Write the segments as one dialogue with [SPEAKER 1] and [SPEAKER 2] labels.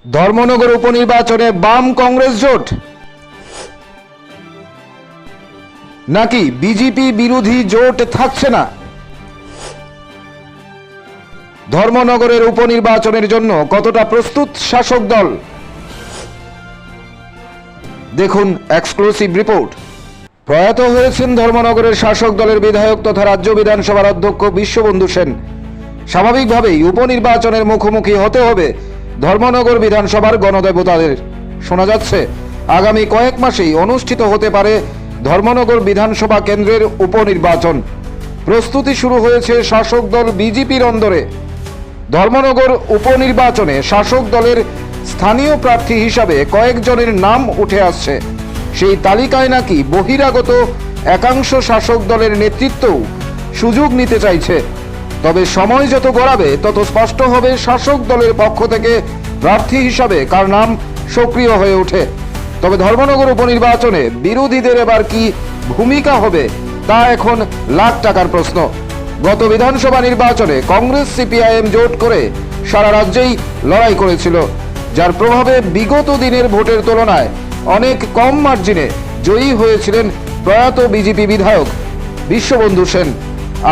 [SPEAKER 1] ধর্মনগর উপনির্বাচনে বাম কংগ্রেস জোট নাকি বিজেপি বিরোধী জোট থাকছে না? ধর্মনগরের উপনির্বাচনের জন্য কতটা প্রস্তুত শাসক দল? দেখুন এক্সক্লুসিভ রিপোর্ট। প্রয়াত হয়েছেন ধর্মনগরের শাসক দলের বিধায়ক তথা রাজ্য বিধানসভার অধ্যক্ষ বিশ্ববন্ধু সেন। স্বাভাবিকভাবেই উপনির্বাচনের মুখোমুখি হতে হবে ধর্মনগর বিধানসভার গণদেবতাদের। শোনা যাচ্ছে আগামী কয়েক মাসেই অনুষ্ঠিত হতে পারে ধর্মনগর বিধানসভা কেন্দ্রের উপনির্বাচন। প্রস্তুতি শুরু হয়েছে শাসক দল বিজেপির অন্দরে। ধর্মনগর উপনির্বাচনে শাসক দলের স্থানীয় প্রার্থী হিসাবে কয়েকজনের নাম উঠে আসছে। সেই তালিকায় নাকি বহিরাগত একাংশ শাসক দলের নেতৃত্বও সুযোগ নিতে চাইছে। তবে সময় যত গড়াবে তত স্পষ্ট হবে শাসক দলের পক্ষ থেকে প্রার্থী হিসাবে কার নাম সক্রিয় হয়ে ওঠে। তবে ধর্মনগর উপনির্বাচনে বিরোধীদের এবার কি ভূমিকা হবে তা এখন লাখ টাকার প্রশ্ন। গত বিধানসভা নির্বাচনে কংগ্রেস সিপিআইএম জোট করে সারা রাজ্যেই লড়াই করেছিল, যার প্রভাবে বিগত দিনের ভোটের তুলনায় অনেক কম মার্জিনে জয়ী হয়েছিলেন প্রয়াত বিজেপি বিধায়ক বিশ্ববন্ধু সেন।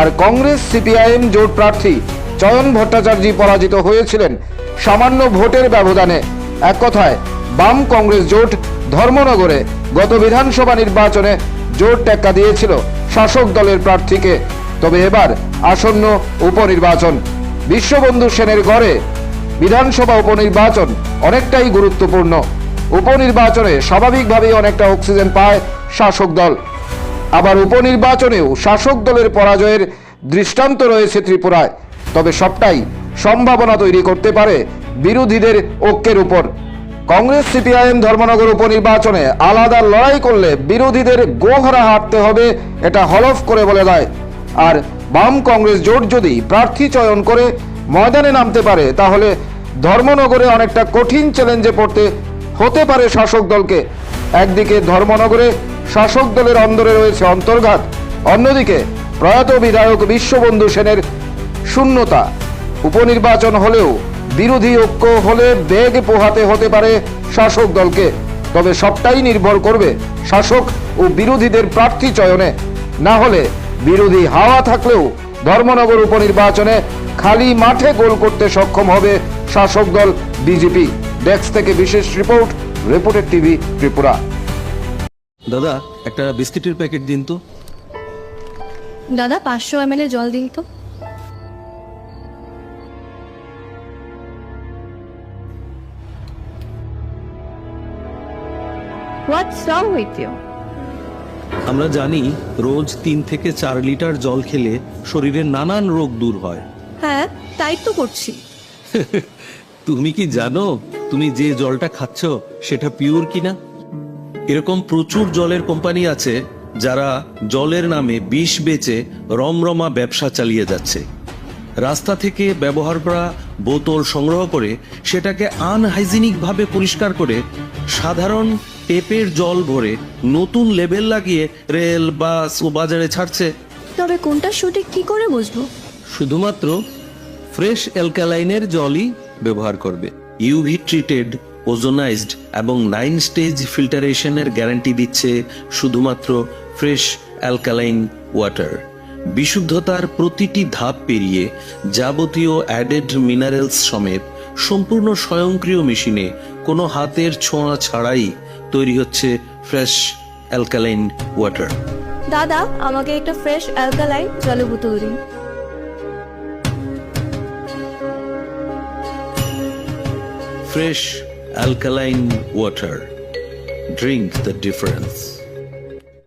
[SPEAKER 1] আর কংগ্রেস সিপিআইএম জোট প্রার্থী চয়ন ভট্টাচার্য পরাজিত হয়েছিলেন সামান্য ভোটের ব্যবধানে। এক কথায় বাম কংগ্রেস জোট ধর্মনগরে গত বিধানসভা নির্বাচনে জোট টেক্কা দিয়েছিল শাসক দলের প্রার্থীকে। তবে এবার আসন্ন উপনির্বাচন, বিশ্ববন্ধু সেনের গড়ে বিধানসভা উপনির্বাচন অনেকটাই গুরুত্বপূর্ণ। উপনির্বাচনে স্বাভাবিকভাবেই অনেকটা অক্সিজেন পায় শাসক দল। আবার উপনির্বাচনেও শাসক দলের পরাজয়ের দৃষ্টান্ত রয়েছে ত্রিপুরায়। তবে সবটাই সম্ভাবনা তৈরি করতে পারে বিরোধীদের ঐক্যের উপর। কংগ্রেস সিপিআইএম ধর্মনগর উপনির্বাচনে আলাদা লড়াই করলে বিরোধীদের গোহারা হাঁটতে হবে, এটা হলফ করে বলে দেয়। আর বাম কংগ্রেস জোট যদি প্রার্থী চয়ন করে ময়দানে নামতে পারে তাহলে ধর্মনগরে অনেকটা কঠিন চ্যালেঞ্জে পড়তে হতে পারে শাসক দলকে। একদিকে ধর্মনগরে শাসক দলের অন্দরে রয়েছে অন্তর্ঘাত, অন্যদিকে প্রয়াত বিধায়ক বিশ্ববন্ধু সেনের শূন্যতা। উপনির্বাচন হলেও বিরোধী ঐক্য হলে বেগ পোহাতে হতে পারে শাসক দলকে। তবে সবটাই নির্ভর করবে শাসক ও বিরোধীদের প্রার্থী চয়নে। না হলে বিরোধী হাওয়া থাকলেও ধর্মনগর উপনির্বাচনে খালি মাঠে গোল করতে সক্ষম হবে শাসক দল বিজেপি। ডেস্ক থেকে বিশেষ রিপোর্ট, রিপোর্টার টিভি ত্রিপুরা।
[SPEAKER 2] দাদা একটা বিস্কিটের প্যাকেট দিন তো।
[SPEAKER 3] দাদা 500 ml জল দিন তো। What's wrong with you?
[SPEAKER 2] আমরা জানি রোজ 3 থেকে 4 লিটার জল খেলে শরীরের নানান রোগ দূর হয়।
[SPEAKER 3] হ্যাঁ, তাই তো করছি।
[SPEAKER 2] তুমি কি জানো তুমি যে জলটা খাচ্ছ সেটা পিওর কিনা? এরকম প্রচুর জলের কোম্পানি আছে যারা জলের নামে বিষ বেচে রমরমা ব্যবসা চালিয়ে যাচ্ছে। রাস্তা থেকে ব্যবহার করা বোতল সংগ্রহ করে সেটাকে আনহাইজিনিক ভাবে পরিষ্কার করে সাধারণ টেপের জল ভরে নতুন লেবেল লাগিয়ে রেল বাস ও বাজারে ছাড়ছে।
[SPEAKER 3] তবে কোনটা সঠিক কি করে বুঝবো?
[SPEAKER 2] শুধুমাত্র ফ্রেশ অ্যালকালাইনের জলই ব্যবহার করবে। ইউভি ট্রিটেড, ওজোনাইজড এবং 9 স্টেজ ফিল্টারেশনের গ্যারান্টি দিচ্ছে শুধুমাত্র ফ্রেশ অ্যালকালাইন ওয়াটার। বিশুদ্ধতার প্রতিটি ধাপ পেরিয়ে যাবতীয় অ্যাডেড মিনারেলস সমেত সম্পূর্ণ স্বয়ংক্রিয় মেশিনে কোনো হাতের ছোঁয়া ছাড়াই তৈরি হচ্ছে ফ্রেশ অ্যালকালাইন ওয়াটার।
[SPEAKER 3] দাদা আমাকে একটা ফ্রেশ অ্যালকালাইন জলের বোতল দিন।
[SPEAKER 2] Fresh alkaline water. Drink the difference.